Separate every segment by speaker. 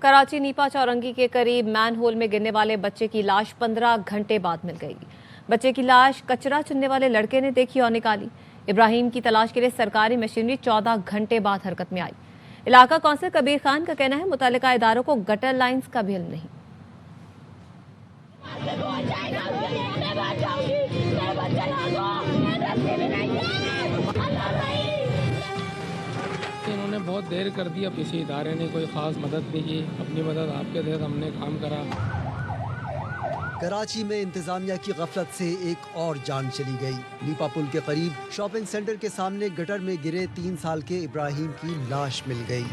Speaker 1: Karachi Nipah चौरंगी के करीब man whole में गिरने वाले बच्चे की लाश 15 घंटे बाद मिल गई। बच्चे की लाश कचरा चुनने वाले लड़के ने देखी और निकाली। इब्राहिम की तलाश के लिए सरकारी मशीनरी 14 घंटे बाद हरकत में आई। इलाका कौंसिलर कबीर खान का कहना है मुतल्लिका इदारों को गटर लाइन्स का भी इल्म नहीं।
Speaker 2: इन्होंने बहुत देर कर दी, अब किसी इदारे ने कोई ख़ास मदद नहीं की। अपनी मदद आपके तहत हमने काम करा।
Speaker 3: कराची में इंतजामिया की गफलत से एक और जान चली गई। नीपा पुल के करीब शॉपिंग सेंटर के सामने गटर में गिरे 3 साल के इब्राहिम की लाश मिल गई।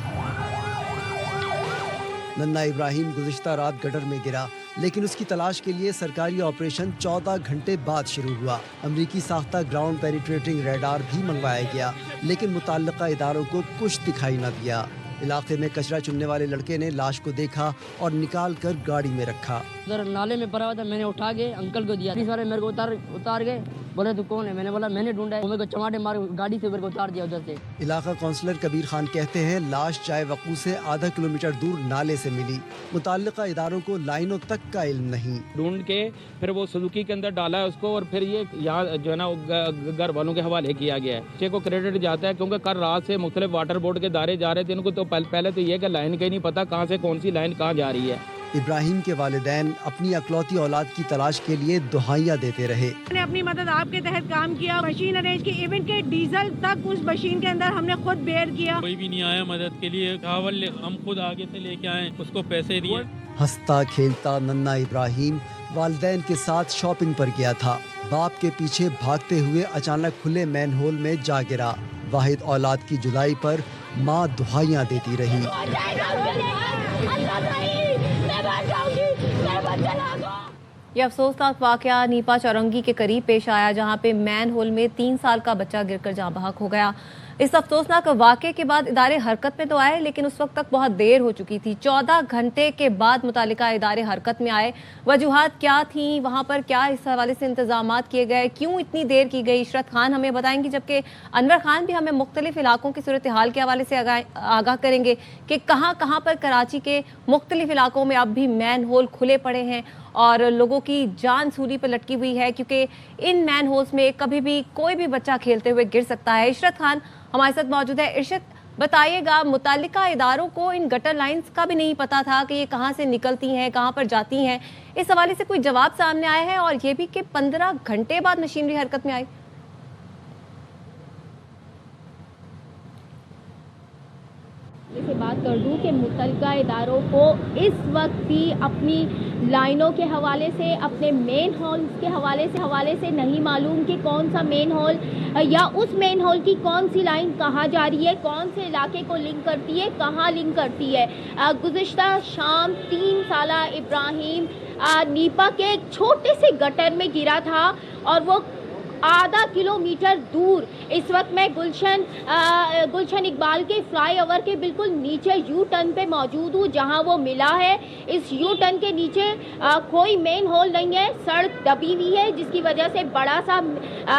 Speaker 3: नन्ना इब्राहिम गुज़िश्ता रात गटर में गिरा, लेकिन उसकी तलाश के लिए सरकारी ऑपरेशन 14 घंटे बाद शुरू हुआ। अमरीकी साख्ता ग्राउंड पेनिट्रेटिंग रेडार भी मंगवाया गया, लेकिन मुतल्लिका इदारों को कुछ दिखाई न दिया। इलाके में कचरा चुनने वाले लड़के ने लाश को देखा और निकाल कर गाड़ी में रखा।
Speaker 4: उधर नाले में पड़ा हुआ था, मैंने उठा के अंकल को दिया। सारे मेरे को उतार गए, बोले तू कौन है? मैंने बोला मैंने ढूंढा है। मेरे को चमाटे मार गाड़ी से मेरे को उतार दिया उधर से। इलाका
Speaker 3: कौंसलर कबीर खान कहते हैं लाश चाय वकू से आधा किलोमीटर दूर नाले से मिली। मुतल्लिका इदारों को लाइनों तक का इल्म नहीं।
Speaker 2: ढूंढ के फिर वो सुजुकी के अंदर डाला है उसको, और फिर ये यहाँ जो है ना घर वालों के हवाले किया गया है। बच्चे को क्रेडिट जाता है क्योंकि कल रात से मुख्तलिफ वाटर बोर्ड के दायरे जा रहे थे। उनको तो पहले तो ये कि लाइन का ही नहीं पता कहाँ से कौन सी लाइन कहाँ जा रही है।
Speaker 3: इब्राहिम के वालिदैन अपनी अकलौती औलाद की तलाश के लिए दुहाइयां देते रहे।
Speaker 5: हमने अपनी मदद आपके तहत काम किया, मशीन अरेंज की, इवन के डीजल तक उस मशीन के अंदर हमने खुद बेयर किया।
Speaker 6: कोई भी नहीं आया मदद के लिए, हम खुद आगे से लेके आए, उसको पैसे दिए।
Speaker 3: हंसता खेलता नन्ना इब्राहिम वालिदैन के साथ शॉपिंग पर गया था। बाप के पीछे भागते हुए अचानक खुले मैन होल में जा गिरा। वाहिद औलाद की जुदाई पर माँ दुहाइयां देती रही।
Speaker 1: ये अफसोसनाक वाकया नीपा चौरंगी के करीब पेश आया, जहां पे मैन होल में 3 साल का बच्चा गिरकर जाँ बहक हो गया। इस अफसोसनाक वाकये के बाद इदारे हरकत में तो आए, लेकिन उस वक्त तक बहुत देर हो चुकी थी। 14 घंटे के बाद मुतालिका इदारे हरकत में आए। वजूहात क्या थी, वहाँ पर क्या इस हवाले से इंतजामात किए गए, क्यों इतनी देर की गई, इशरत खान हमें बताएंगी, जबकि अनवर खान भी हमें मुख्तलिफ इलाकों की सूरत हाल के हवाले से आगाह करेंगे कि कहाँ कहाँ पर कराची के मुख्तलिफ इलाकों में अब भी मैन होल खुले पड़े हैं और लोगों की जान सूली पर लटकी हुई है, क्योंकि इन मैन होल्स में कभी भी कोई भी बच्चा खेलते हुए गिर सकता है। इशरत खान हमारे साथ मौजूद है। इशरत, बताइएगा, मुतालिका इदारों को इन गटर लाइंस का भी नहीं पता था कि ये कहाँ से निकलती हैं, कहाँ पर जाती हैं। इस हवाले से कोई जवाब सामने आया है, और ये भी कि 15 घंटे बाद मशीनरी हरकत में आई।
Speaker 7: से बात कर दूं कि मुतल्लिका इदारों को इस वक्त भी अपनी लाइनों के हवाले से, अपने मेन हॉल्स के हवाले से नहीं मालूम कि कौन सा मेन हॉल या उस मेन हॉल की कौन सी लाइन कहाँ जा रही है, कौन से इलाके को लिंक करती है, कहाँ लिंक करती है। गुज़िश्ता शाम 3 साला इब्राहिम नीपा के एक छोटे से गटर में गिरा था, और वो आधा किलोमीटर दूर। इस वक्त मैं गुलशन इकबाल के फ्लाईओवर के बिल्कुल नीचे यू टर्न पे मौजूद हूँ, जहाँ वो मिला है। इस यू टर्न के नीचे कोई मेन होल नहीं है, सड़क दबी हुई है, जिसकी वजह से बड़ा सा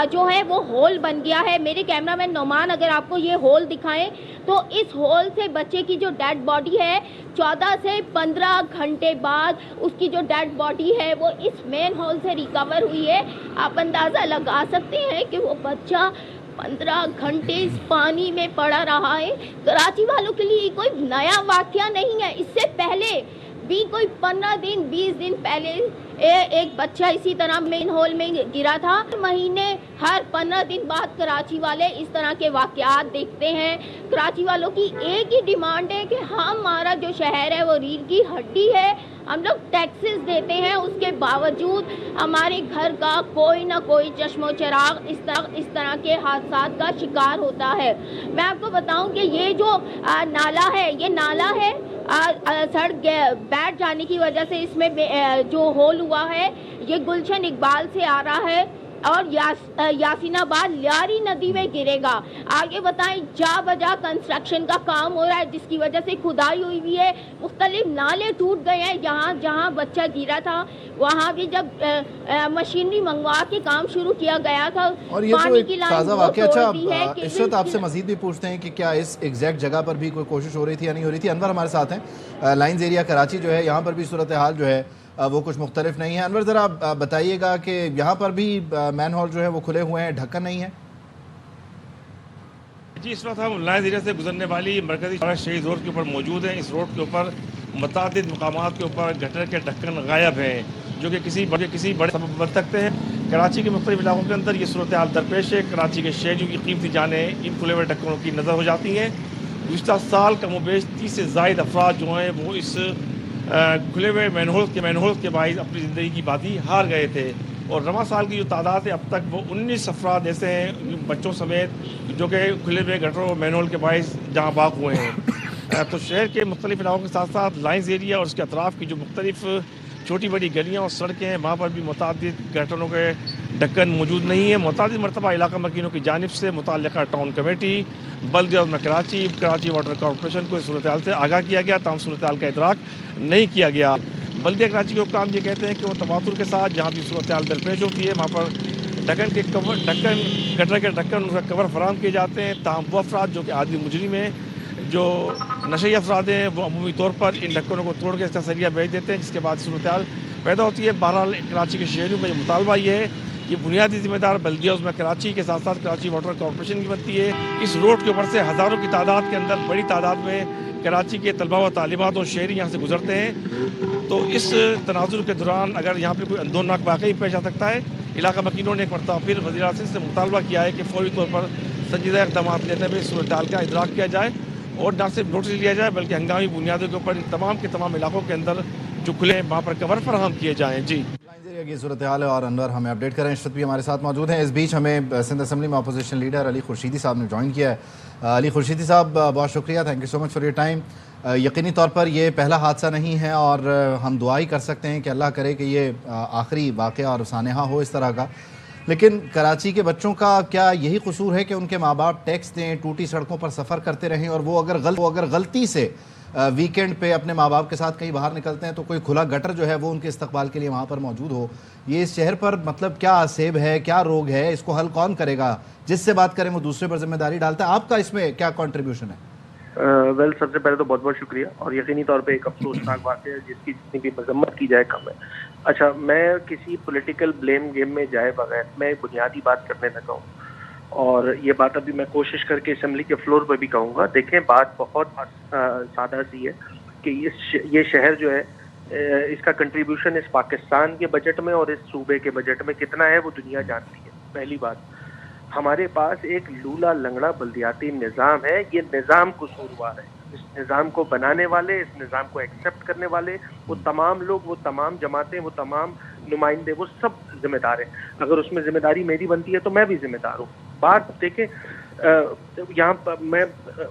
Speaker 7: जो है वो होल बन गया है। मेरे कैमरामैन नौमान अगर आपको ये होल दिखाएं, तो इस होल से बच्चे की जो डेड बॉडी है 14 से 15 घंटे बाद उसकी जो डेड बॉडी है वो इस मेन होल से रिकवर हुई है। आप अंदाज़ा लगा सकते हैं कि वो बच्चा 15 घंटे इस पानी में पड़ा रहा है। कराची वालों के लिए कोई नया वाकया नहीं है। इससे पहले भी कोई 15 दिन 20 दिन पहले एक बच्चा इसी तरह मेन होल में गिरा था। महीने हर 15 दिन बाद कराची वाले इस तरह के वाकयात देखते हैं। कराची वालों की एक ही डिमांड है कि हमारा जो शहर है वो रीढ़ की हड्डी है, हम लोग टैक्सेस देते हैं, उसके बावजूद हमारे घर का कोई ना कोई चश्मो चिराग इस तरह के हादसात का शिकार होता है। मैं आपको बताऊं कि ये जो नाला है, ये नाला है सड़क बैठ जाने की वजह से इसमें जो होल हुआ है, ये गुलशन इकबाल से आ रहा है। और यासीनाबाद लियारी नदी में गिरेगा। आगे बताएं, जा बजा कंस्ट्रक्शन का काम हो रहा है जिसकी वजह से खुदाई हुई हुई है, मुख्तलिफ नाले टूट गए हैं। जहाँ जहाँ बच्चा गिरा था वहाँ भी जब मशीनरी मंगवा के काम शुरू किया गया था,
Speaker 8: और ये तो एक ताज़ा वाक़या। अच्छा इशरत, आपसे मज़ीद भी पूछते हैं कि क्या इस एग्जैक्ट जगह पर भी कोई कोशिश हो रही थी या नहीं हो रही थी। अनवर हमारे साथ हैं, लाइन्स एरिया कराची जो है, यहाँ पर भी सूरत हाल जो है वो कुछ मुख्तलिफ नहीं है। अनवर ज़रा बताइएगा कि यहाँ पर भी मैन होल जो है वो खुले हुए हैं, ढक्कन नहीं है।
Speaker 9: जी, इस वक्त हम लाइन्स एरिया से गुजरने वाली मरकज़ी शहीद रोड के ऊपर मौजूद हैं। इस रोड के ऊपर मुतादिद मकामात के ऊपर गटर के ढक्कन गायब हैं, जो कि किसी बड़े सबब बन सकते हैं। कराची के मुख्तलिफ इलाकों के अंदर ये सूरत हाल दरपेश है। कराची के शहरियों की कीमती जानें इन खुले हुए ढक्कनों की नज़र हो जाती हैं। गुज़िश्ता साल कमोबेश 30 से ज़ायद अफराद जो हैं वो इस खुले हुए मैनहोल्स के बाइस अपनी ज़िंदगी की बाजी हार गए थे। और रवां साल की जो तादाद है अब तक वो 19 अफराद ऐसे हैं बच्चों समेत जो कि खुले हुए गटरों और मैनहोल के बाइस जहाँ बाग हुए हैं। तो शहर के मुख्तलिफ इलाकों के साथ साथ लाइन्स एरिया और उसके अतराफ़ की जो मुख्तलिफ छोटी बड़ी गलियाँ और सड़कें हैं वहाँ पर भी मुतादिद गटरों के ढक्कन मौजूद नहीं है। मुतादिद मरतबा इलाका मकीनों की जानिब से मुतल्लिका टाउन कमेटी, बल्दिया में कराची वाटर कॉरपोरेशन को इस सूरत हाल से आगाह किया गया, ताम सूरत हाल का इदराक नहीं किया गया। बल्दिया कराची के हुक्काम ये कहते हैं कि वो तवातुर के साथ जहाँ भी सूरत हाल दरपेश होती है वहाँ पर गटर के ढक्कन उनका कवर फराहम किए जाते हैं। ताहम वो अफराद जो कि आदि मुजरिम हैं, जो नशे अफराद हैं, वो अमूमी तौर पर इन ढक्कनों को तोड़ के इसका सरिया भेज देते हैं, जिसके बाद सूरत हाल पैदा होती है। बहरहाल कराची के शहरियों का ये मुतालबा ये है कि बुनियादी जिम्मेदार बल्दिया उसमें कराची के साथ साथ कराची वाटर कॉरपोरेशन की बनती है। इस रोड के ऊपर से हज़ारों की तादाद के अंदर बड़ी तादाद में कराची के तलबा व तालिबात और शहरी यहाँ से गुजरते हैं। तो इस तनाजुर के दौरान अगर यहाँ पर कोई अंदोनाक वाक़ई पेश आ सकता है, इलाका मकीनों ने एक मरतबा फिर वज़ीर आज़म से मुतालबा किया है कि फौरी तौर पर संजीदा इक़दाम लेते हुए सूरत हाल का इदराक किया जाए और न सिर्फ नोटिस लिया जाए बल्कि हंगामी बुनियादों के ऊपर इन तमाम के तमाम इलाकों के अंदर जो खुले हैं वहाँ पर कवर फराहम किए जाएँ। जी,
Speaker 8: की सूरत हाल है और अनवर हमें अपडेट करें। इशरत भी हमारे साथ मौजूद हैं। इस बीच हमें सिंध असम्बली में अपोजिशन लीडर अली खुर्शीदी साहब ने ज्वाइन किया है। अली खुर्शीदी साहब, बहुत शुक्रिया, thank you so much for your time. यकीनी तौर पर ये पहला हादसा नहीं है और हम दुआ ही कर सकते हैं कि अल्लाह करे कि ये आखिरी वाक़या और सानेहा हो इस तरह का। लेकिन कराची के बच्चों का क्या यही कसूर है कि उनके माँ बाप टैक्स दें, टूटी सड़कों पर सफ़र करते रहें और वो अगर गलती से वीकेंड पे अपने माँ बाप के साथ कहीं बाहर निकलते हैं तो कोई खुला गटर जो है वो उनके इस्तकबाल के लिए वहाँ पर मौजूद हो। ये इस शहर पर मतलब क्या आसेब है, क्या रोग है, इसको हल कौन करेगा? जिससे बात करें वो दूसरे पर जिम्मेदारी डालता है। आपका इसमें क्या कंट्रीब्यूशन है?
Speaker 10: वेल, सबसे पहले तो बहुत बहुत शुक्रिया और यकीनी तौर पे एक अफसोसनाक बात है जिसकी जितनी भी मजम्मत की जाए कम है। अच्छा, मैं किसी पॉलिटिकल ब्लेम गेम में जाए बगैर मैं एक बुनियादी बात करने लगा हूँ और ये बात अभी मैं कोशिश करके असेंबली के फ्लोर पर भी कहूँगा। देखें, बात बहुत सादा सी है कि ये शहर जो है इसका कंट्रीब्यूशन इस पाकिस्तान के बजट में और इस सूबे के बजट में कितना है वो दुनिया जानती है। पहली बात, हमारे पास एक लूला लंगड़ा बल्दियाती निज़ाम है। ये निज़ाम कसूरवार है। इस निज़ाम को बनाने वाले, इस निज़ाम को एक्सेप्ट करने वाले, वो तमाम लोग, वो तमाम जमातें, वो तमाम नुमाइंदे, वो सब जिम्मेदार हैं। अगर उसमें जिम्मेदारी मेरी बनती है तो मैं भी जिम्मेदार हूँ। बात देखें, यहाँ पर मैं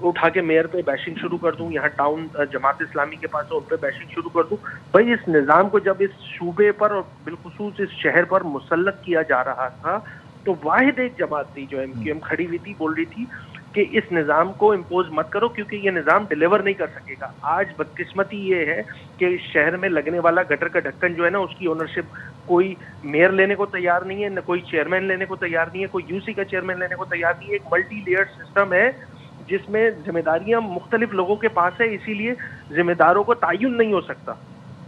Speaker 10: उठा के मेयर पे बैशिंग शुरू कर दूँ, यहाँ टाउन जमात इस्लामी के पास है उन पर बैशिंग शुरू कर दूँ। भाई, इस निज़ाम को जब इस सूबे पर और बिलखुसूस इस शहर पर मुसल्लत किया जा रहा था तो वाहिद एक जमात थी जो MQM खड़ी हुई थी, बोल रही थी कि इस निज़ाम को इम्पोज मत करो क्योंकि ये निज़ाम डिलीवर नहीं कर सकेगा। आज बदकिस्मती ये है कि इस शहर में लगने वाला गटर का ढक्कन जो है ना, उसकी ओनरशिप कोई मेयर लेने को तैयार नहीं है, न कोई चेयरमैन लेने को तैयार नहीं है, कोई UC का चेयरमैन लेने को तैयार नहीं है। एक मल्टी लेयर्ड सिस्टम है जिसमें जिम्मेदारियां मुख्तलिफ लोगों के पास है, इसीलिए जिम्मेदारों को तायुन नहीं हो सकता।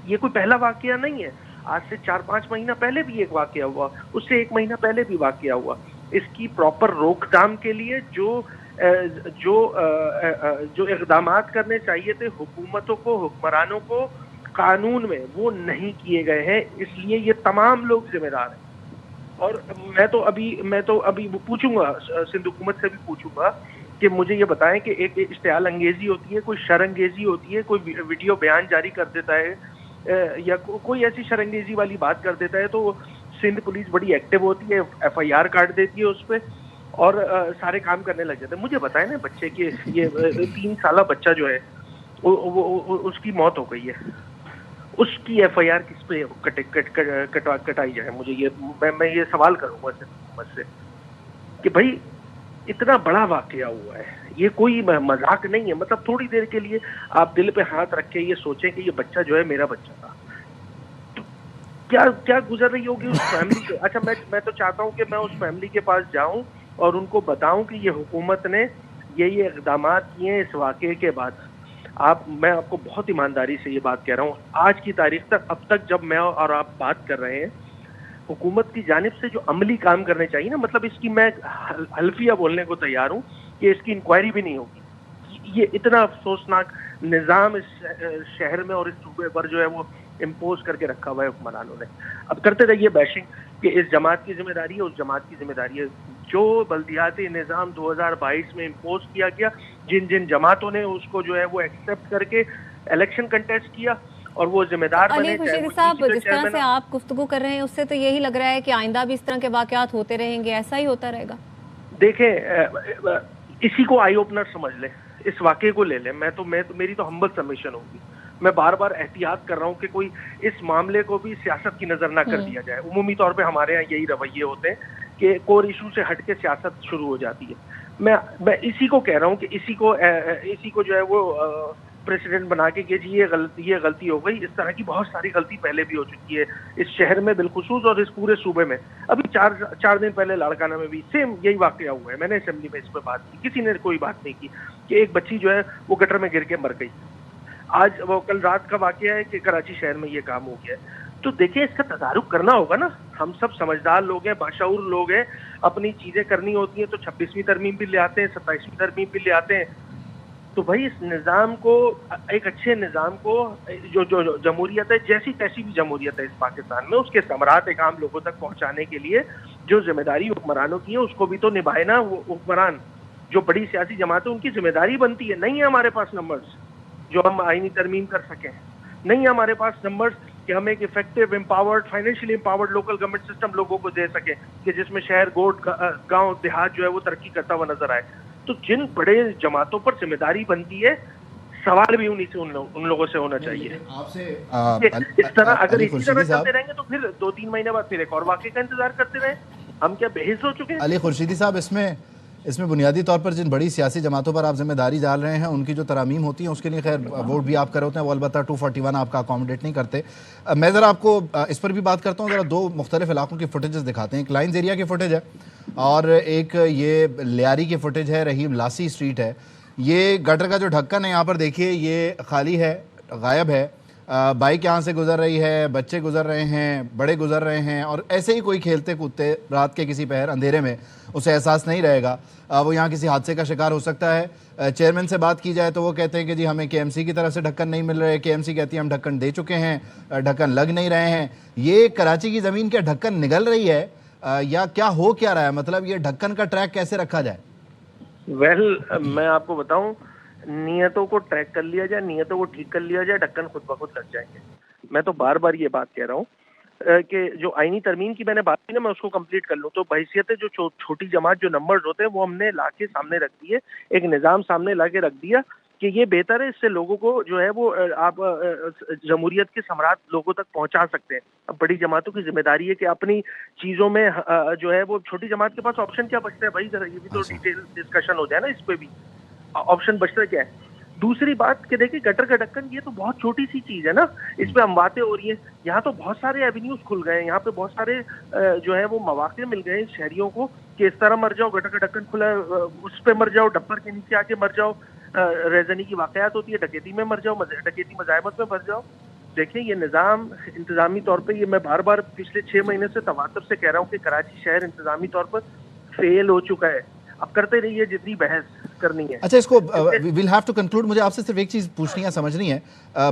Speaker 10: ये कोई पहला वाकया नहीं है। आज से 4-5 महीना पहले भी एक वाकया हुआ, उससे 1 महीना पहले भी वाकया हुआ। इसकी प्रॉपर रोकथाम के लिए जो इक़दामात करने चाहिए थे हुकूमतों को, हुक्मरानों को कानून में, वो नहीं किए गए हैं। इसलिए ये तमाम लोग जिम्मेदार हैं। और मैं तो अभी पूछूंगा, सिंध हुकूमत से भी पूछूंगा कि मुझे ये बताएं कि एक इश्तियाल अंगेजी होती है, कोई शरंगेजी होती है, कोई वीडियो बयान जारी कर देता है या कोई ऐसी शरंगेजी वाली बात कर देता है तो सिंध पुलिस बड़ी एक्टिव होती है, FIR काट देती है उस पर और सारे काम करने लग जाते हैं। मुझे बताएं ना, बच्चे के ये 3 साला बच्चा जो है वो उसकी मौत हो गई है। اس کی FIR کس پہ کٹائی جائے. مجھے یہ میں یہ سوال کروں گا حکومت سے کہ بھائی اتنا بڑا واقعہ ہوا ہے, یہ کوئی مذاق نہیں ہے. مطلب تھوڑی دیر کے لیے آپ دل پہ ہاتھ رکھ کے یہ سوچیں کہ یہ بچہ جو ہے میرا بچہ تھا, تو کیا گزر رہی ہوگی اس فیملی کے. اچھا میں تو چاہتا ہوں کہ میں اس فیملی کے پاس جاؤں اور ان کو بتاؤں کہ یہ حکومت نے یہ اقدامات کیے ہیں اس واقعے کے بعد. میں آپ کو بہت ایمانداری سے یہ بات کہہ رہا ہوں, آج کی تاریخ تک اب تک جب میں اور آپ بات کر رہے ہیں, حکومت کی جانب سے جو عملی کام کرنے چاہیے نا, مطلب اس کی میں حلفیہ بولنے کو تیار ہوں کہ اس کی انکوائری بھی نہیں ہوگی. یہ اتنا افسوسناک نظام اس شہر میں اور اس صوبے پر جو ہے وہ امپوز کر کے رکھا ہوا ہے حکمرانوں نے. اب کرتے رہیے بیشنگ کہ اس جماعت کی ذمہ داری ہے, اس جماعت کی ذمہ داری ہے. جو بلدیاتی نظام 2022 میں امپوز کیا گیا, جن جماعتوں نے اس کو جو ہے وہ ایکسیپٹ کر کے الیکشن کنٹیسٹ کیا اور وہ ذمہ دار بنے.
Speaker 1: علی خورشیدی صاحب, جس طرح سے آپ گفتگو کر رہے ہیں اس سے تو یہی لگ رہا ہے کہ آئندہ بھی اس طرح کے واقعات ہوتے رہیں گے, ایسا ہی ہوتا رہے گا.
Speaker 10: دیکھیں, اسی کو آئی اوپنر سمجھ لیں, اس واقعے کو لے لیں. میری تو ہمبل سبمیشن ہوگی, میں بار بار احتیاط کر رہا ہوں کہ کوئی اس معاملے کو بھی سیاست کی نظر نہ کر دیا جائے. عمومی طور پہ ہمارے یہاں یہی رویے ہوتے ہیں کہ کور ایشو سے ہٹ کے سیاست شروع ہو جاتی ہے. میں اسی کو کہہ رہا ہوں کہ اسی کو جو ہے وہ پریسیڈنٹ بنا کے کہ جی یہ غلطی ہو گئی. اس طرح کی بہت ساری غلطی پہلے بھی ہو چکی ہے اس شہر میں بالخصوص اور اس پورے صوبے میں. ابھی 4 دن پہلے لاڑکانہ میں بھی سیم یہی واقعہ ہوا ہے. میں نے اسمبلی میں اس پہ بات کی, کسی نے کوئی بات نہیں کی کہ ایک بچی جو ہے وہ گٹر میں گر کے مر گئی. آج وہ کل رات کا واقعہ ہے کہ کراچی شہر میں یہ کام ہو گیا ہے. تو دیکھیں, اس کا تدارک کرنا ہوگا نا. ہم سب سمجھدار لوگ ہیں, باشعور لوگ ہیں, اپنی چیزیں کرنی ہوتی ہیں تو 26ویں ترمیم بھی لے آتے ہیں, 27ویں ترمیم بھی لے آتے ہیں. تو بھائی اس نظام کو, ایک اچھے نظام کو, جو جمہوریت ہے, جیسی تیسی بھی جمہوریت ہے اس پاکستان میں, اس کے ثمرات ایک عام لوگوں تک پہنچانے کے لیے جو ذمہ داری حکمرانوں کی ہے اس کو بھی تو نبھائے نا. وہ حکمران جو بڑی سیاسی جماعتیں, ان کی ذمہ داری بنتی ہے. نہیں ہے ہمارے پاس نمبرز جو ہم آئینی ترمیم کر سکیں, نہیں ہے ہمارے پاس نمبرز کہ ہم ایک effective empowered, financially empowered local government system لوگوں کو دے سکیں کہ جس میں شہر, گوٹ, گاؤں, دیہات جو ہے وہ ترقی کرتا ہوا نظر آئے. تو جن بڑے جماعتوں پر ذمہ داری بنتی ہے, سوال بھی انہی سے ان لوگوں سے ہونا چاہیے.
Speaker 8: آپ سے
Speaker 10: اس طرح اگر اسی طرح چلتے رہیں گے تو پھر 2-3 مہینے بعد پھر ایک اور واقعے کا انتظار کرتے رہیں. ہم کیا بے حس ہو چکے ہیں؟
Speaker 8: علی خورشیدی صاحب, اس میں بنیادی طور پر جن بڑی سیاسی جماعتوں پر آپ ذمہ داری ڈال رہے ہیں ان کی جو ترامیم ہوتی ہیں اس کے لیے خیر ووٹ بھی آپ کر ہوتے ہیں, وہ البتہ 241 آپ کا اکاموڈیٹ نہیں کرتے. میں ذرا آپ کو اس پر بھی بات کرتا ہوں. ذرا 2 مختلف علاقوں کی فوٹیجز دکھاتے ہیں. ایک لائنز ایریا کی فوٹیج ہے اور ایک یہ لیاری کی فوٹیج ہے. رحیم لاسی اسٹریٹ ہے. یہ گٹر کا جو ڈھکن ہے یہاں پر دیکھیے یہ خالی ہے, غائب ہے. بائک یہاں سے گزر رہی ہے, بچے گزر رہے ہیں, بڑے گزر رہے ہیں, اور ایسے ہی کوئی کھیلتے کودتے رات کے کسی پہر اندھیرے میں اسے احساس نہیں رہے گا, وہ یہاں کسی حادثے کا شکار ہو سکتا ہے. چیئرمین سے بات کی جائے تو وہ کہتے ہیں کہ جی ہمیں KMC کی طرف سے ڈھکن نہیں مل رہے. KMC کہتی ہے ہم ڈھکن دے چکے ہیں, ڈھکن لگ نہیں رہے ہیں. یہ کراچی کی زمین کیا ڈھکن نگل رہی ہے یا کیا ہو کیا رہا ہے؟ مطلب یہ ڈھکن کا ٹریک کیسے رکھا جائے؟
Speaker 10: میں آپ کو بتاؤں, نیتوں کو ٹریک کر لیا جائے, نیتوں کو ٹھیک کر لیا جائے, ڈھکن خود بخود لگ جائیں گے. میں تو بار بار یہ بات کہہ رہا ہوں کہ جو آئینی ترمیم کی میں نے بات کی نا, میں اس کو کمپلیٹ کر لوں تو بحیثیت جو چھوٹی جماعت جو نمبرز ہوتے ہیں وہ ہم نے لا کے سامنے رکھ دیے, ایک نظام سامنے لا کے رکھ دیا کہ یہ بہتر ہے, اس سے لوگوں کو جو ہے وہ آپ جمہوریت کے ثمرات لوگوں تک پہنچا سکتے ہیں. اب بڑی جماعتوں کی ذمہ داری ہے کہ اپنی چیزوں میں جو ہے وہ, چھوٹی جماعت کے پاس آپشن کیا بچتا ہے بھائی, ذرا یہ بھی تو ڈیٹیل ڈسکشن ہو جائے نا, اس پہ بھی آپشن بچتا کیا ہے. دوسری بات کہ دیکھیں گٹر کا ڈھکن یہ تو بہت چھوٹی سی چیز ہے نا, اس پہ ہم باتیں ہو رہی ہیں. یہاں تو بہت سارے ایونیوز کھل گئے ہیں, یہاں پہ بہت سارے جو ہے وہ مواقع مل گئے ہیں شہریوں کو کہ اس طرح مر جاؤ, گٹر کا ڈھکن کھلا ہے اس پہ مر جاؤ, ڈبر کے نیچے آ کے مر جاؤ, ریزنی کی واقعات ہوتی ہے, ڈکیتی میں مر جاؤ, ڈکیتی مزاحمت میں مر جاؤ. دیکھیں یہ نظام انتظامی طور پہ, یہ میں بار بار پچھلے 6 مہینے سے تواتر سے کہہ رہا ہوں کہ کراچی شہر انتظامی طور پر فیل ہو چکا ہے. اب کرتے رہیے جتنی بحث کرنی ہے.
Speaker 8: اچھا, اس کو ویل ہیو ٹو کنکلوڈ. مجھے آپ سے صرف ایک چیز پوچھنی ہے, سمجھنی ہے.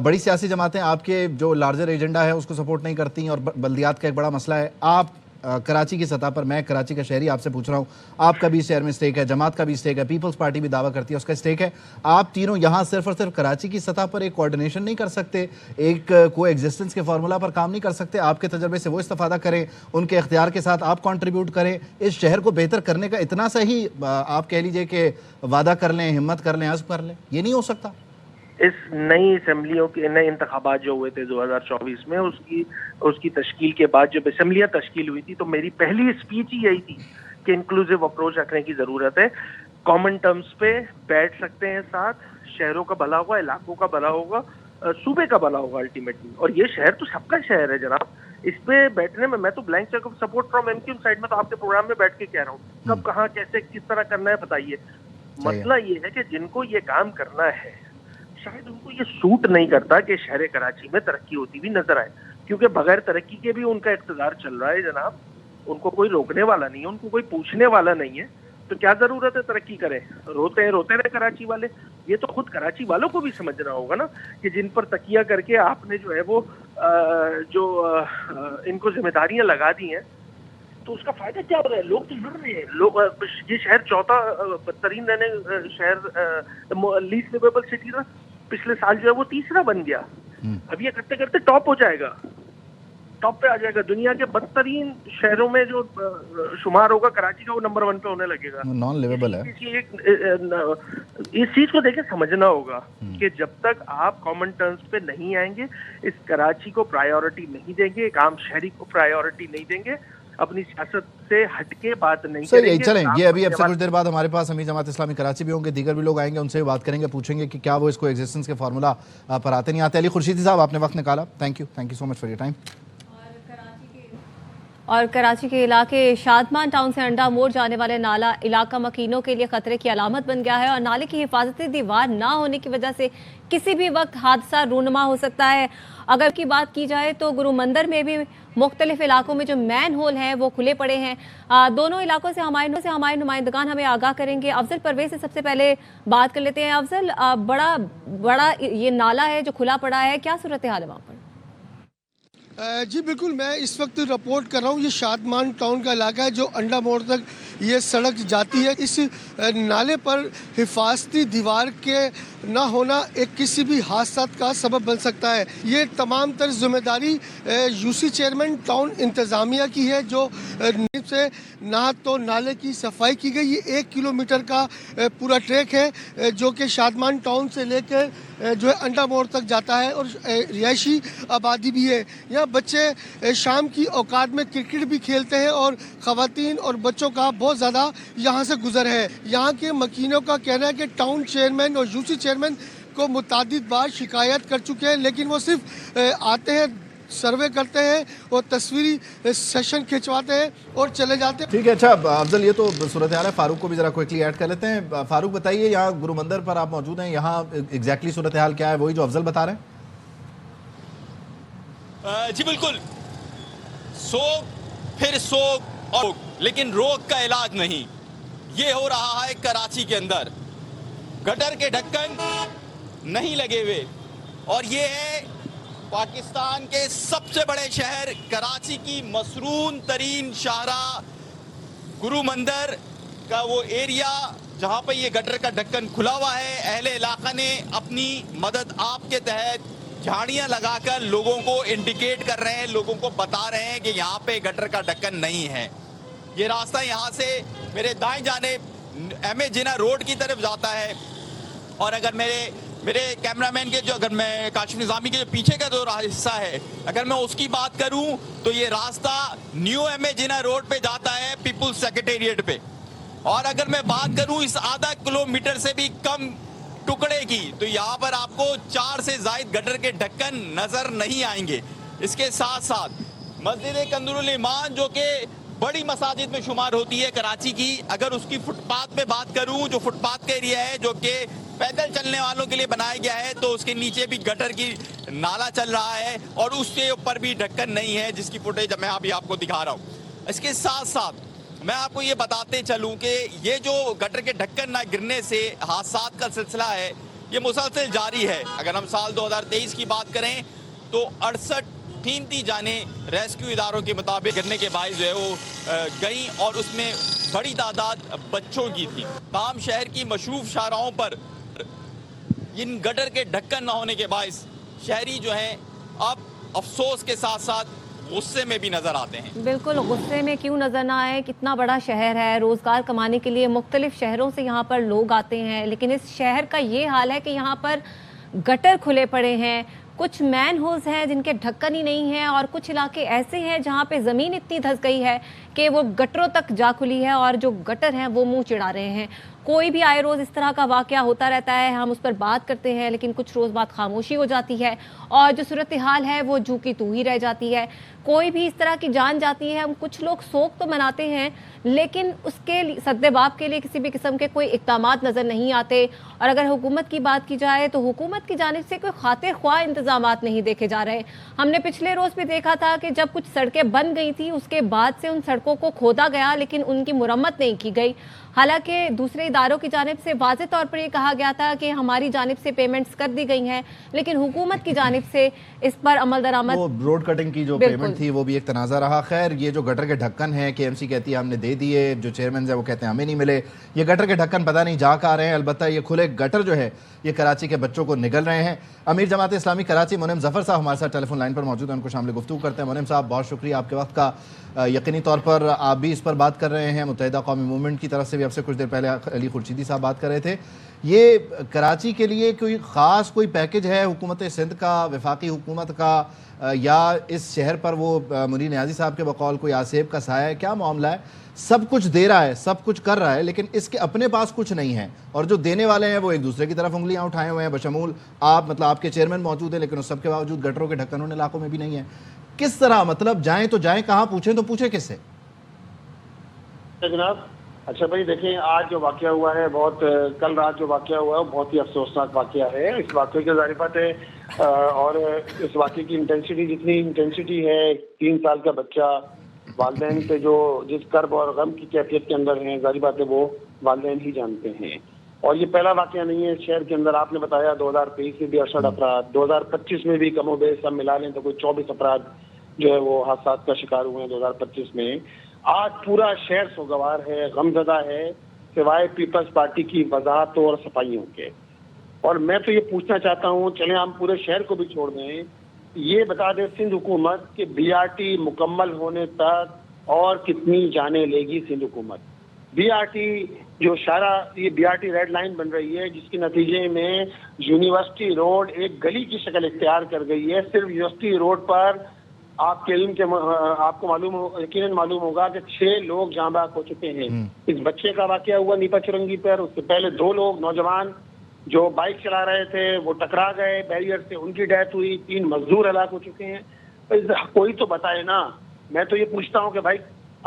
Speaker 8: بڑی سیاسی جماعتیں آپ کے جو لارجر ایجنڈا ہے اس کو سپورٹ نہیں کرتی اور بلدیات کا ایک بڑا مسئلہ ہے. آپ کراچی کی سطح پر, میں کراچی کا شہری آپ سے پوچھ رہا ہوں, آپ کا بھی اس شہر میں اسٹیک ہے, جماعت کا بھی اسٹیک ہے, پیپلز پارٹی بھی دعویٰ کرتی ہے اس کا اسٹیک ہے. آپ تینوں یہاں صرف اور صرف کراچی کی سطح پر ایک کوارڈینیشن نہیں کر سکتے, ایک کو ایگزسٹنس کے فارمولا پر کام نہیں کر سکتے؟ آپ کے تجربے سے وہ استفادہ کریں, ان کے اختیار کے ساتھ آپ کنٹریبیوٹ کریں, اس شہر کو بہتر کرنے کا اتنا سا ہی آپ کہہ لیجئے کہ وعدہ کر لیں, ہمت کر لیں, عزم کر لیں. یہ نہیں ہو سکتا؟
Speaker 10: इस नई असम्बलियों के नए इंतखाबात जो हुए थे 2024 में, उसकी तश्कील के बाद जब असम्बलियाँ तश्कील हुई थी तो मेरी पहली स्पीच ही यही थी कि इंक्लूसिव अप्रोच रखने की ज़रूरत है, कॉमन टर्म्स पे बैठ सकते हैं साथ, शहरों का भला होगा, इलाकों का भला होगा, सूबे का भला होगा अल्टीमेटली। और ये शहर तो सबका शहर है जनाब, इस पे बैठने में मैं तो blank cheque of support from MQM side में तो आपके प्रोग्राम में बैठ के कह रहा हूँ, कब कहाँ कैसे किस तरह करना है बताइए। मसला ये है कि जिनको ये काम करना है शायद उनको ये सूट नहीं करता कि शहर कराची में तरक्की होती हुई नजर आए, क्योंकि बगैर तरक्की के भी उनका इक़्तिदार चल रहा है जनाब, उनको कोई रोकने वाला नहीं है, उनको कोई पूछने वाला नहीं है, तो क्या जरूरत है तरक्की करें। रोते रहे कराची वाले, ये तो खुद कराची वालों को भी समझना होगा ना कि जिन पर तकिया करके आपने जो है वो इनको जिम्मेदारियां लगा दी हैं, तो उसका फायदा क्या हो रहा है। लोग तो लड़ रहे हैं, लोग ये शहर चौथा बदतरीन रहने शहर लीस्ट लिवेबल सिटी था, पिछले साल जो है वो तीसरा बन गया, अब ये करते करते टॉप हो जाएगा, टॉप पे आ जाएगा, दुनिया के बदतरीन शहरों में जो शुमार होगा कराची का वो नंबर 1 पे होने लगेगा।
Speaker 8: नॉन लिवेबल है।
Speaker 10: इस चीज को देखे समझना होगा कि जब तक आप कॉमन टर्म्स पे नहीं आएंगे, इस कराची को प्रायोरिटी नहीं देंगे, एक आम शहरी को प्रायोरिटी नहीं देंगे, अपनी सियासत से हटके बात नहीं करेंगे।
Speaker 8: चलें, ये अभी अब से कुछ देर बाद हमारे पास अमीर जमात इस्लामी कराची भी होंगे, दीगर भी लोग आएंगे, उनसे भी बात करेंगे, पूछेंगे कि क्या वो इसको एग्जिस्टेंस के फार्मूला पर आते नहीं आते। अली खुर्शीदी साहब, आपने वक्त निकाला, thank you so much for your time.
Speaker 1: और कराची के इलाके शादमान टाउन से अंडा मोड़ जाने वाले नाला इलाका मकीनों के लिए खतरे की अलामत बन गया है और नाले की हिफाजती दीवार ना होने की वजह से किसी भी वक्त हादसा रूनुमा हो सकता है। अगर की बात की जाए तो गुरु मंदिर में भी मुख्तलिफ इलाकों में जो मैन होल हैं वो खुले पड़े हैं। दोनों इलाकों से हमारे नुमाइंदगान हमें आगाह करेंगे। अफजल परवेज से सबसे पहले बात कर लेते हैं। अफजल, बड़ा ये नाला है जो खुला पड़ा है, क्या सूरत हाल है वहाँ पर?
Speaker 11: जी बिल्कुल, मैं इस वक्त रिपोर्ट कर रहा हूँ। ये शादमान टाउन का इलाका है जो अंडा मोड़ तक ये सड़क जाती है। इस नाले पर हिफाजती दीवार के ना होना एक किसी भी हादसा का सबब बन सकता है। ये तमाम तर जिम्मेदारी यूसी चेयरमैन टाउन इंतज़ामिया की है, जो से ना तो नाले की सफाई की गई। ये 1 किलोमीटर का पूरा ट्रैक है जो कि शादमान टाउन से लेकर जो है अंडा मोड़ तक जाता है और रिहायशी आबादी भी है। यहाँ बच्चे शाम की औकात में क्रिकेट भी खेलते हैं और ख़वातीन और बच्चों का बहुत ज़्यादा यहाँ से गुजर है। यहाँ के मकीनों का कहना है कि टाउन चेयरमैन और यूसी चेयरमैन को मुतादिद बार शिकायत कर चुके हैं, लेकिन वो सिर्फ आते हैं, सर्वे करते हैं और तस्वीरी सेशन खिंचवाते हैं और चले जाते हैं।
Speaker 8: ठीक है, अच्छा अफजल, ये तो सूरत हाल है, फारूक को भी ज़रा क्विकली ऐड कर लेते हैं। फारूक बताइए, यहाँ गुरु मंदिर पर आप मौजूद हैं, यहाँ एग्जैक्टली सूरत हाल क्या है? वही जो अफजल बता रहे हैं।
Speaker 12: जी बिल्कुल, सोग फिर सोग और लेकिन रोग का इलाज नहीं, ये हो रहा है कराची के अंदर। गटर के ढक्कन नहीं लगे हुए और ये है पाकिस्तान के सबसे बड़े शहर कराची की मसरून तरीन शाहराह गुरु मंदिर का वो एरिया जहाँ पे ये गटर का ढक्कन खुला हुआ है। अहले इलाका ने अपनी मदद आपके तहत झाड़ियाँ लगाकर लोगों को इंडिकेट कर रहे हैं, लोगों को बता रहे हैं कि यहाँ पे गटर का ढक्कन नहीं है। ये रास्ता यहाँ से मेरे दाएं जाने एमए जिना रोड की तरफ जाता है और अगर मेरे कैमरामैन के जो, अगर मैं काशिफ निज़ामी के जो पीछे का जो हिस्सा है, अगर मैं उसकी बात करूं तो ये रास्ता न्यू एमए जिना रोड पे जाता है पीपुल्स सेक्रेटेरिएट पे। और अगर मैं बात करूं इस आधा किलोमीटर से भी कम टुकड़े की, तो यहाँ पर आपको 4 से ज़ायद गटर के ढक्कन नजर नहीं आएंगे। इसके साथ साथ मस्जिद कंदरुल ईमान जो कि बड़ी मसाजिद में शुमार होती है कराची की, अगर उसकी फुटपाथ पे बात करूं, जो फुटपाथ का एरिया है जो कि पैदल चलने वालों के लिए बनाया गया है, तो उसके नीचे भी गटर की नाला चल रहा है और उसके ऊपर भी ढक्कन नहीं है, जिसकी फुटेज मैं अभी आपको दिखा रहा हूँ। इसके साथ साथ मैं आपको ये बताते चलूं कि ये जो गटर के ढक्कन ना गिरने से हादसात का सिलसिला है, ये मुसलसल जारी है। अगर हम साल 2023 की बात करें तो 68 कीमती जाने रेस्क्यू इदारों के मुताबिक गिरने के बायस जो है वो गई और उसमें बड़ी तादाद बच्चों की थी। तमाम शहर की मशरूफ शाहराहों पर इन गटर के ढक्कन न होने के बायस शहरी जो हैं अब अफसोस के साथ साथ गुस्से में भी नजर आते हैं।
Speaker 1: बिल्कुल, गुस्से में क्यों नजर ना आए, कितना बड़ा शहर है, रोजगार कमाने के लिए मुख्तलिफ शहरों से यहाँ पर लोग आते हैं, लेकिन इस शहर का ये हाल है कि यहाँ पर गटर खुले पड़े हैं, कुछ मैन होल्स हैं जिनके ढक्कन ही नहीं हैं, और कुछ इलाके ऐसे हैं जहां पे ज़मीन इतनी धंस गई है कि वो गटरों तक जा खुली है और जो गटर हैं वो मुंह चिढ़ा रहे हैं। कोई भी आए रोज़ इस तरह का वाक़या होता रहता है, हम उस पर बात करते हैं लेकिन कुछ रोज़ बाद खामोशी हो जाती है और जो सूरत हाल है वो जू की तू ही रह जाती है। कोई भी इस तरह की जान जाती है, हम कुछ लोग शोक तो मनाते हैं लेकिन उसके सद्देबाब के लिए किसी भी किस्म के कोई इक़दामात नज़र नहीं आते। और अगर हुकूमत की बात की जाए तो हुकूमत की जानिब से कोई खातिर ख्वाह इंतज़ामात नहीं देखे जा रहे। हमने पिछले रोज़ भी देखा था कि जब कुछ सड़कें बन गई थी उसके बाद से उन सड़कों को खोदा गया लेकिन उनकी मुरम्मत नहीं की गई। हालांकि दूसरे इदारों की जानिब से वाज़े तौर पर यह कहा गया था कि हमारी जानिब से पेमेंट्स कर दी गई हैं, लेकिन हुकूमत की जानिब से इस पर अमल दरामद,
Speaker 8: वो रोड कटिंग की जो पेमेंट थी वो भी एक तनाज़ा रहा। खैर, ये जो गटर के ढक्कन है KMC कहती है हमने दे दिए, जो चेयरमैन है वो कहते हैं हमें नहीं मिले। ये गटर के ढक्कन पता नहीं जा कहाँ रहे हैं। अलबत्ता ये खुले गटर जो है ये कराची के बच्चों को निगल रहे हैं। अमीर जमात इस्लामी कराची मुनीम ज़फ़र साहब हमारे साथ टेलीफोन लाइन पर मौजूद हैं, उनको शामिल गुफ्तगू करते हैं। मुनीम साहब, बहुत शुक्रिया आपके वक्त का। यकीनी तौर पर आप भी इस पर बात कर रहे हैं, मुत्तहिदा कौमी मूवमेंट की तरफ से भी आपसे कुछ देर पहले अली खुर्शीदी साहब बात कर रहे थे। ये कराची के लिए कोई ख़ास कोई पैकेज है हुकूमत सिंध का, वफाकी हुकूमत का, या इस शहर पर वो मुनीर नियाज़ी साहब के बकौल कोई आसेब का साया है? क्या मामला है? सब कुछ दे रहा है, सब कुछ कर रहा है, लेकिन इसके अपने पास कुछ नहीं है, और जो देने वाले हैं वो एक दूसरे की तरफ उंगलियां उठाए हुए हैं, बशमूल आप, मतलब आपके चेयरमैन मौजूद है, लेकिन उस सब के बावजूद गटरों के ढक्कन उन इलाकों में भी नहीं है। किस तरह, मतलब जाएं तो जाएं कहाँ, पूछें तो पूछें किससे?
Speaker 13: जनाब, अच्छा भाई देखें, आज जो वाक़या हुआ है, बहुत कल रात जो वाक़या हुआ है बहुत ही अफसोसनाक वाक़या है। इस वाक़े के ज़ाहिर बात है, और इस वाक़े की इंटेंसिटी, जितनी इंटेंसिटी है, 3 साल का बच्चा, वालिदैन पे जो जिस कर्ब और गम की कैफियत के अंदर हैं, ज़ाहिर बात है वो वालिदैन ही जानते हैं। और ये पहला वाक़या नहीं है शहर के अंदर। आपने बताया 2023 में भी 68 अफराद, 2025 में भी कमो बेश सब मिला लें तो कोई 24 अफराद जो है वो हादसा का शिकार हुए हैं 2025 में। आज पूरा शहर सोगवार है, गमज़दा है, सिवाय पीपल्स पार्टी की वजाहतों और सफाइयों के। और मैं तो ये पूछना चाहता हूँ, चलें हम पूरे शहर को भी छोड़ दें, ये बता दें सिंध हुकूमत कि BRT मुकम्मल होने तक और कितनी जाने लेगी सिंध हुकूमत? BRT जो सारा ये BRT रेड लाइन बन रही है, जिसके नतीजे में यूनिवर्सिटी रोड एक गली की शक्ल इख्तियार कर गई है। सिर्फ यूनिवर्सिटी रोड पर आपको यकीनन मालूम होगा कि 6 लोग जाँ बहक हो चुके हैं। इस बच्चे का वाक़या हुआ नीपा चुरंगी पर, उससे पहले 2 लोग नौजवान जो बाइक चला रहे थे वो टकरा गए बैरियर से, उनकी डेथ हुई, 3 मजदूर हलाक हो चुके हैं। कोई तो बताए ना। मैं तो ये पूछता हूँ कि भाई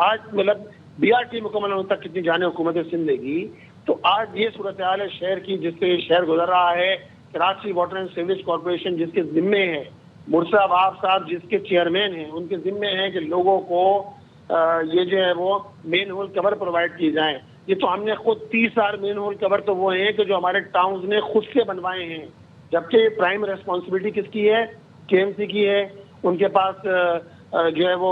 Speaker 13: आज मतलब BRT मुकम्मल होने तक कितनी जाने हुकूमत सिंध लेगी? तो आज ये सूरत हाल है शहर की, जिससे शहर गुजर रहा है। Karachi water and sewerage corporation जिसके जिम्मे है, मुर्सा वाब साहब जिसके चेयरमैन हैं, उनके जिम्मे है कि लोगों को ये जो है वो मेन होल कवर प्रोवाइड की जाए। ये तो हमने खुद 30,000 मेन होल कवर तो वो हैं कि जो हमारे टाउन्स ने खुद से बनवाए हैं, जबकि प्राइम रेस्पॉन्सिबिलिटी किसकी है? KMC की है। उनके पास जो है वो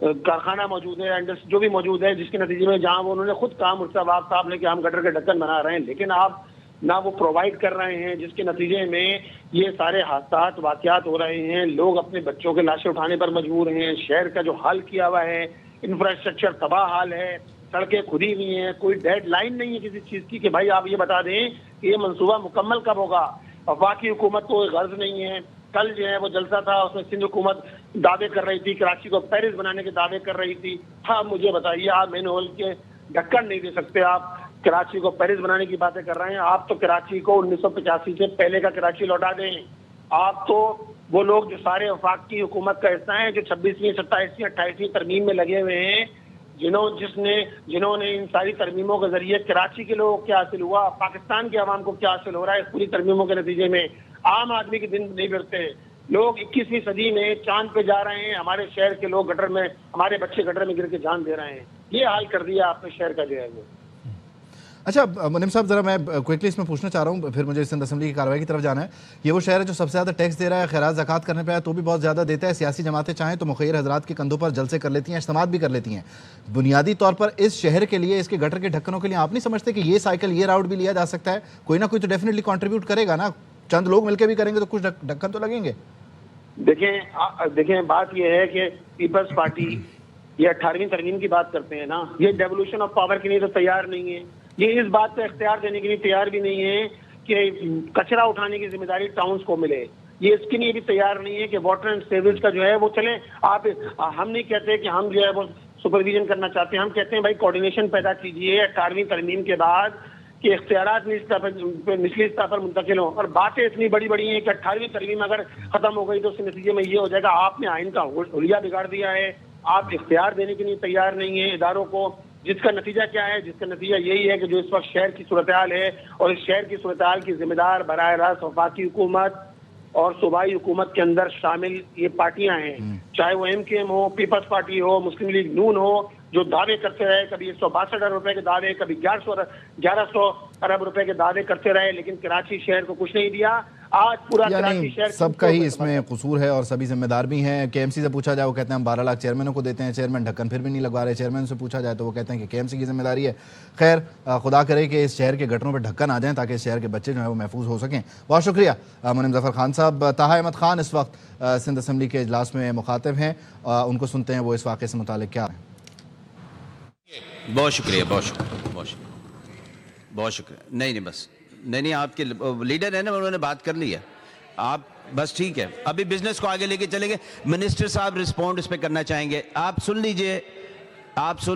Speaker 13: कारखाना मौजूद है, इंडस्ट्री जो भी मौजूद है, जिसके नतीजे में जहाँ वो उन्होंने खुद कहा मुर्सा वाब साहब ने कि हम गटर के ढक्कन बना रहे हैं, लेकिन आप ना वो प्रोवाइड कर रहे हैं, जिसके नतीजे में ये सारे हादसात वाक़यात हो रहे हैं। लोग अपने बच्चों के लाशें उठाने पर मजबूर हैं। शहर का जो हाल किया हुआ है, इंफ्रास्ट्रक्चर तबाह हाल है, सड़कें खुदी हुई हैं, कोई डेड लाइन नहीं है किसी चीज़ की कि भाई आप ये बता दें कि ये मंसूबा मुकम्मल कब होगा। वफाकी हुकूमत को गर्ज नहीं है। कल जो है वो जलसा था, उसमें सिंध हुकूमत दावे कर रही थी, कराची को पेरिस बनाने के दावे कर रही थी। हाँ, मुझे बताइए, आप मेन होल के ढक्कन नहीं दे सकते, आप कराची को पेरिस बनाने की बातें कर रहे हैं। आप तो कराची को 1985 से पहले का कराची लौटा दें। आप तो वो लोग जो सारे वफाकी हुकूमत का हिस्सा हैं, जो 26वीं 27वीं 28वीं तरमीम में लगे हुए हैं, जिन्होंने इन सारी तरमीमों के जरिए कराची के लोगों को क्या हासिल हुआ, पाकिस्तान के अवाम को क्या हासिल हो रहा है, इस पूरी तरमीमों के नतीजे में आम आदमी के दिन नहीं बिगड़ते। लोग 21वीं सदी में चांद पे जा रहे हैं, हमारे शहर के लोग गटर में, हमारे बच्चे गटर में गिर के जान दे रहे हैं। ये हाल कर दिया आपने शहर का जो है वो।
Speaker 8: अच्छा मुनीम साहब, ज़रा मैं क्विकली इसमें पूछना चाह रहा हूँ, फिर मुझे सिंध असेंबली की कार्रवाई की तरफ जाना है। ये वो शहर है जो सबसे ज़्यादा टैक्स दे रहा है, खैरात ज़कात करने पे है तो भी बहुत ज़्यादा देता है। सियासी जमातें चाहें तो मुखैर हजरात के कंधों पर जलसे कर लेती हैं, इज्तिमात भी कर लेती हैं। बुनियादी तौर पर इस शहर के लिए, इसके गटर के ढक्कनों के लिए आप नहीं समझते कि ये साइकिल, ये राउट भी लिया जा सकता है? कोई ना कोई तो डेफिनेटली कॉन्ट्रीब्यूट करेगा ना, चंद लोग मिलकर भी करेंगे तो कुछ ढक्कन तो लगेंगे।
Speaker 13: देखें बात यह है कि पीपल्स पार्टी ये 18वीं तरमीम की बात करते हैं ना, ये डेवोल्यूशन ऑफ पावर के लिए तो तैयार नहीं है। ये इस बात पर इख्तियार देने के लिए तैयार भी नहीं है کہ کچرا اٹھانے کی ذمہ داری ٹاؤنز کو ملے. یہ اس کے لیے بھی تیار نہیں ہے کہ واٹر اینڈ سیوریج کا جو ہے وہ چلیں. ہم نہیں کہتے کہ ہم جو ہے وہ سپرویژن کرنا چاہتے ہیں, ہم کہتے ہیں بھائی کوارڈینیشن پیدا کیجیے 18ویں ترمیم کے بعد کہ اختیارات نچلی سطح پر منتقل ہوں. اور باتیں اتنی بڑی بڑی ہیں کہ 18ویں ترمیم اگر ختم ہو گئی تو اس کے نتیجے میں یہ ہو جائے گا آپ نے آئین کا حلیہ بگاڑ دیا ہے, آپ اختیار دینے کے لیے تیار نہیں ہیں اداروں کو, جس کا نتیجہ کیا ہے؟ جس کا نتیجہ یہی ہے کہ جو اس وقت شہر کی صورتحال ہے اور اس شہر کی صورتحال کی ذمہ دار براہ راست وفاقی حکومت اور صوبائی حکومت کے اندر شامل یہ پارٹیاں ہیں, چاہے وہ MKM ہو, پیپلز پارٹی ہو, مسلم لیگ نون ہو, جو دعوے کرتے رہے, کبھی 162 ارب روپے کے دعوے, کبھی 1100 ارب روپے کے دعوے کرتے رہے, لیکن کراچی شہر کو کچھ نہیں دیا. آج پورا کراچی شہر
Speaker 8: سب کا ہی اس میں قصور ہے اور سبھی ذمہ دار بھی ہیں. KMC سے پوچھا جائے وہ کہتے ہیں ہم 12 لاکھ چیئرمینوں کو دیتے ہیں, چیئرمین ڈھکن پھر بھی نہیں لگوا رہے. چیئرمین سے پوچھا جائے تو وہ کہتے ہیں کہ KMC کی ذمہ داری ہے. خیر خدا کرے کہ اس شہر کے گٹروں پہ ڈھکن آ جائیں تاکہ اس شہر کے بچے جو ہیں وہ محفوظ ہو سکیں. بہت شکریہ منعم ظفر خان صاحب. طاہا احمد خان اس وقت سندھ اسمبلی کے اجلاس میں مخاطب ہیں, ان کو سنتے ہیں وہ اس واقعے سے متعلق کیا ہیں.
Speaker 14: بہت شکریہ, بہت شکریہ, بہت شکریہ. نہیں بس نہیں آپ کے لیڈر ہیں نا, انہوں نے بات کر لی ہے. آپ بس ٹھیک ہے, ابھی بزنس کو آگے لے کے چلیں گے. منسٹر صاحب رسپونڈ اس پہ کرنا چاہیں گے. آپ سن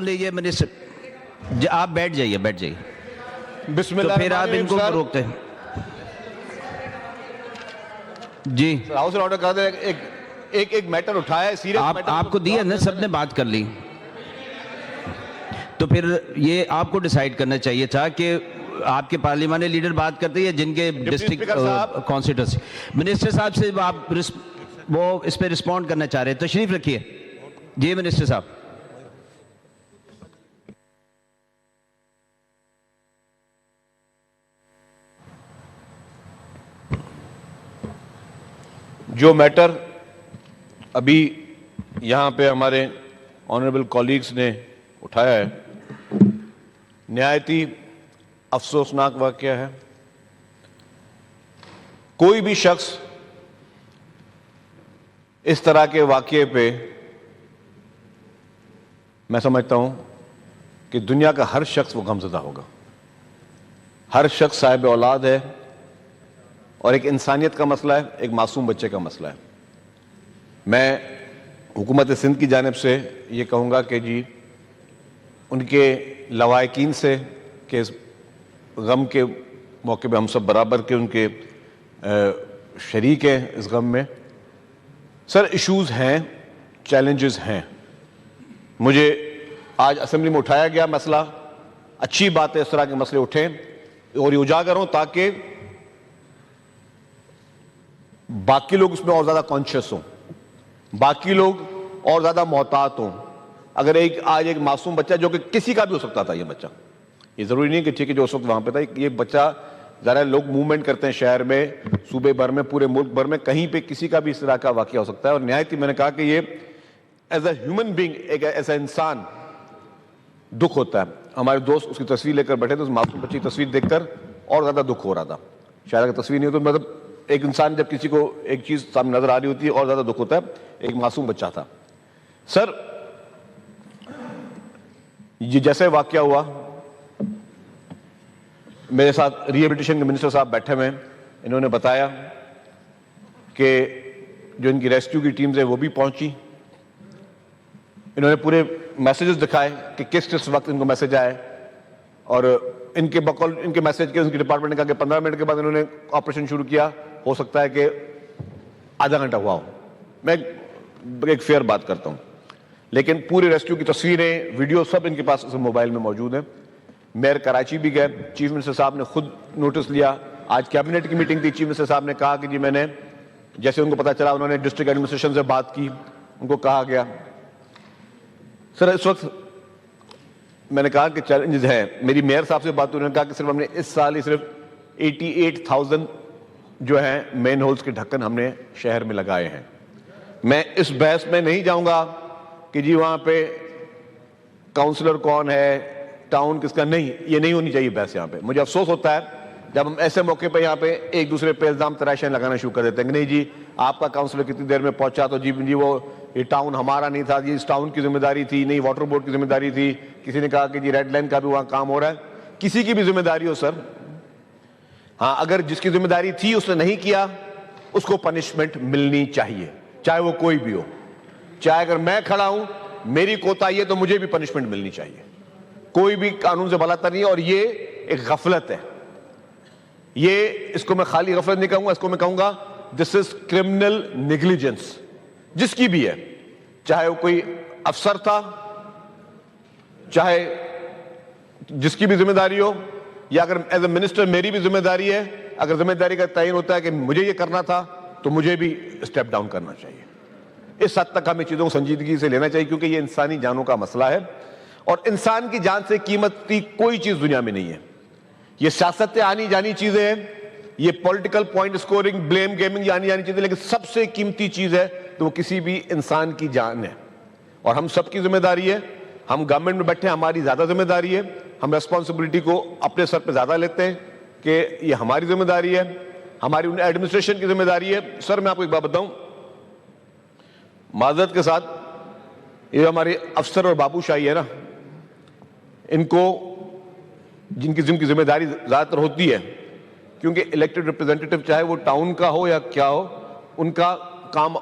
Speaker 14: لیجئے منسٹر, آپ بیٹھ جائیے.
Speaker 15: بسم اللہ.
Speaker 14: تو پھر آپ ان کو روکتے ہیں جی.
Speaker 15: ہاؤس آرڈر کر دیں. ایک میٹر اٹھایا ہے, سیریس میٹر
Speaker 14: آپ کو دیا نا, سب نے بات کر لی. تو پھر یہ آپ کو ڈیسائیڈ کرنا چاہیے تھا کہ آپ کے پارلیمانی لیڈر بات کرتے ہیں جن کے ڈسٹرکٹ کانسٹیٹوئنسی. منسٹر صاحب سے آپ وہ اس پہ رسپونڈ کرنا چاہ رہے ہیں, تشریف رکھیے. جی منسٹر صاحب.
Speaker 15: جو میٹر ابھی یہاں پہ ہمارے آنریبل کولیگز نے اٹھایا ہے, نہایتی افسوسناک واقعہ ہے. کوئی بھی شخص اس طرح کے واقعے پہ میں سمجھتا ہوں کہ دنیا کا ہر شخص وہ غمزدہ ہوگا. ہر شخص صاحب اولاد ہے اور ایک انسانیت کا مسئلہ ہے, ایک معصوم بچے کا مسئلہ ہے. میں حکومت سندھ کی جانب سے یہ کہوں گا کہ جی ان کے لواحقین سے کہ اس غم کے موقع پہ ہم سب برابر کے ان کے شریک ہیں اس غم میں. سر ایشوز ہیں, چیلنجز ہیں. مجھے آج اسمبلی میں اٹھایا گیا مسئلہ, اچھی بات ہے اس طرح کے مسئلے اٹھیں اور یہ اجاگر ہوں تاکہ باقی لوگ اس میں اور زیادہ کانشیس ہوں, باقی لوگ اور زیادہ محتاط ہوں. اگر آج ایک معصوم بچہ جو کہ کسی کا بھی ہو سکتا تھا, یہ بچہ, یہ ضروری نہیں کہ ٹھیک ہے جو اس وقت وہاں پہ تھا, یہ بچہ ذرا لوگ موومنٹ کرتے ہیں شہر میں, صوبے بھر میں, پورے ملک بھر میں, کہیں پہ کسی کا بھی اس طرح کا واقعہ ہو سکتا ہے. اور نہایت ہی میں نے کہا کہ یہ ایز اے ہیومن بینگ, ایک ایسا انسان دکھ ہوتا ہے. ہمارے دوست اس کی تصویر لے کر بیٹھے تھے, اس معصوم بچی کی تصویر دیکھ کر اور زیادہ دکھ ہو رہا تھا. شاید اگر تصویر نہیں ہو تو مطلب ایک انسان جب کسی کو ایک چیز سامنے نظر آ رہی ہوتی ہے اور زیادہ دکھ ہوتا ہے. ایک معصوم بچہ تھا. سر یہ جیسے واقعہ ہوا, میرے ساتھ ری ہیبلیٹیشن کے منسٹر صاحب بیٹھے ہوئے ہیں, انہوں نے بتایا کہ جو ان کی ریسکیو کی ٹیمز ہیں وہ بھی پہنچی. انہوں نے پورے میسیجز دکھائے کہ کس وقت ان کو میسیج آئے, اور ان کے بقول ان کے میسیج کے ان کی ڈپارٹمنٹ نے کہا کہ 15 منٹ کے بعد انہوں نے آپریشن شروع کیا. ہو سکتا ہے کہ آدھا گھنٹہ ہوا ہو. میں ایک فیئر بات کرتا ہوں, لیکن پورے ریسکیو کی تصویریں, ویڈیو سب ان کے پاس موبائل میں موجود ہیں. میئر کراچی بھی گئے, چیف منسٹر صاحب نے خود نوٹس لیا. آج کیبنٹ کی میٹنگ تھی, چیف منسٹر صاحب نے کہا کہ جی میں نے, جیسے ان کو پتا چلا انہوں نے ڈسٹرکٹ ایڈمنسٹریشن سے بات کی, ان کو کہا گیا. سر اس وقت میں نے کہا کہ چیلنجز ہیں. میری میئر صاحب سے بات ہوئی, انہوں نے کہا کہ صرف ہم نے اس سال ہی صرف 88,000 جو ہیں مین ہولز کے ڈھکن ہم نے شہر میں لگائے ہیں. میں اس بحث میں نہیں جاؤں گا کہ جی وہاں پہ کاؤنسلر کون ہے, ٹاؤن کس کا, نہیں, یہ نہیں ہونی چاہیے بحث یہاں پہ. مجھے افسوس ہوتا ہے جب ہم ایسے موقع پہ یہاں پہ ایک دوسرے پہ الزام تراشیاں لگانا شروع کر دیتے ہیں کہ نہیں جی آپ کا کاؤنسلر کتنی دیر میں پہنچا تو جی وہ یہ ٹاؤن ہمارا نہیں تھا, جی اس ٹاؤن کی ذمہ داری تھی, نہیں واٹر بورڈ کی ذمہ داری تھی. کسی نے کہا کہ جی ریڈ لائن کا بھی وہاں کام ہو رہا ہے. کسی کی بھی ذمہ داری ہو سر, ہاں اگر جس کی ذمہ داری تھی اس نے نہیں کیا اس کو پنشمنٹ ملنی چاہیے، چاہے وہ کوئی بھی ہو. چاہے اگر میں کھڑا ہوں میری کوتاہی ہے تو مجھے بھی پنشمنٹ ملنی چاہیے. کوئی بھی قانون سے بھلا تر نہیں ہے، اور یہ ایک غفلت ہے. یہ اس کو میں خالی غفلت نہیں کہوں گا، اس کو میں کہوں گا دس از کرمنل نیگلیجنس. جس کی بھی ہے، چاہے وہ کوئی افسر تھا، چاہے جس کی بھی ذمہ داری ہو، یا اگر ایز اے منسٹر میری بھی ذمہ داری ہے، اگر ذمہ داری کا تعین ہوتا ہے کہ مجھے یہ کرنا تھا تو مجھے بھی اسٹیپ ڈاؤن کرنا چاہیے. اس حد تک ہمیں چیزوں کو سنجیدگی سے لینا چاہیے، کیونکہ یہ انسانی جانوں کا مسئلہ ہے، اور انسان کی جان سے قیمتی کوئی چیز دنیا میں نہیں ہے. یہ سیاست آنی جانی چیزیں ہیں، یہ political point scoring, blame gaming آنی جانی چیزیں، لیکن سب سے قیمتی چیز ہے تو وہ کسی بھی انسان کی جان ہے. اور ہم سب کی ذمہ داری ہے، ہم گورنمنٹ میں بیٹھے ہیں، ہماری زیادہ ذمہ داری ہے، ہم ریسپانسبلٹی کو اپنے سر پہ زیادہ لیتے ہیں کہ یہ ہماری ذمہ داری ہے، ہماری ایڈمنسٹریشن کی ذمہ داری ہے. سر میں آپ کو ایک بات بتاؤں، معذرت کے ساتھ، یہ ہمارے افسر اور بابو شاہی ہے نا، ان کو جن کی ذمہ داری زیادہ تر ہوتی ہے، کیونکہ الیکٹڈ ریپرزینٹیٹو چاہے وہ ٹاؤن کا ہو یا کیا ہو، ان کا کام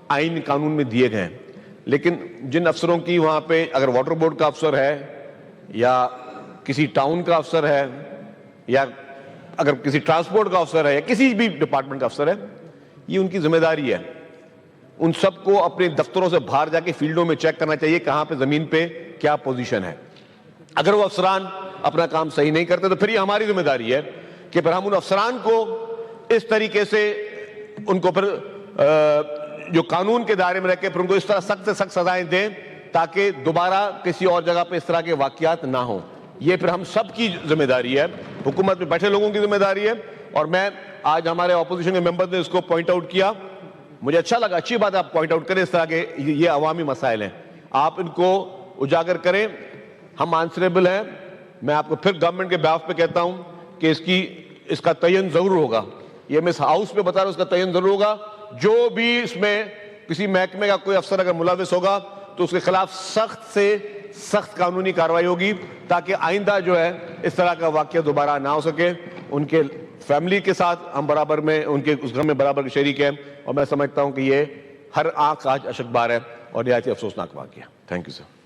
Speaker 15: آئین قانون میں دیے گئے ہیں. لیکن جن افسروں کی وہاں پہ اگر واٹر بورڈ کا افسر ہے یا کسی ٹاؤن کا افسر ہے یا اگر کسی ٹرانسپورٹ کا افسر ہے یا کسی بھی ڈپارٹمنٹ کا افسر ہے، یہ ان کی ذمہ داری ہے. ان سب کو اپنے دفتروں سے باہر جا کے فیلڈوں میں چیک کرنا چاہیے کہاں پہ زمین پہ کیا پوزیشن ہے. اگر وہ افسران اپنا کام صحیح نہیں کرتے تو پھر یہ ہماری ذمہ داری ہے کہ پھر ہم ان افسران کو اس طریقے سے ان کو پھر جو قانون کے دائرے میں رکھ کے پھر ان کو اس طرح سخت سے سخت سزائیں دیں تاکہ دوبارہ کسی اور جگہ پہ اس طرح کے واقعات نہ ہوں. یہ پھر ہم سب کی ذمہ داری ہے، حکومت میں بیٹھے لوگوں کی ذمہ داری ہے. اور میں آج ہمارے اپوزیشن کے ممبر نے اس کو پوائنٹ آؤٹ کیا، مجھے اچھا لگا، اچھی بات ہے آپ پوائنٹ آؤٹ کریں اس طرح کے یہ عوامی مسائل ہیں، آپ ان کو اجاگر کریں. ہم آنسریبل ہیں. میں آپ کو پھر گورنمنٹ کے بیاف پہ کہتا ہوں کہ اس کا تعین ضرور ہوگا. یہ میں اس ہاؤس پہ بتا رہا ہوں، اس کا تعین ضرور ہوگا. جو بھی اس میں کسی محکمے کا کوئی افسر اگر ملوث ہوگا تو اس کے خلاف سخت سے سخت قانونی کارروائی ہوگی تاکہ آئندہ جو ہے اس طرح کا واقعہ دوبارہ نہ ہو سکے. ان کے فیملی کے ساتھ ہم برابر میں ان کے اس غم میں برابر شریک ہیں، اور میں سمجھتا ہوں کہ یہ ہر آنکھ آج اشک بار ہے اور نہایت افسوسناک واقعہ. Thank you sir.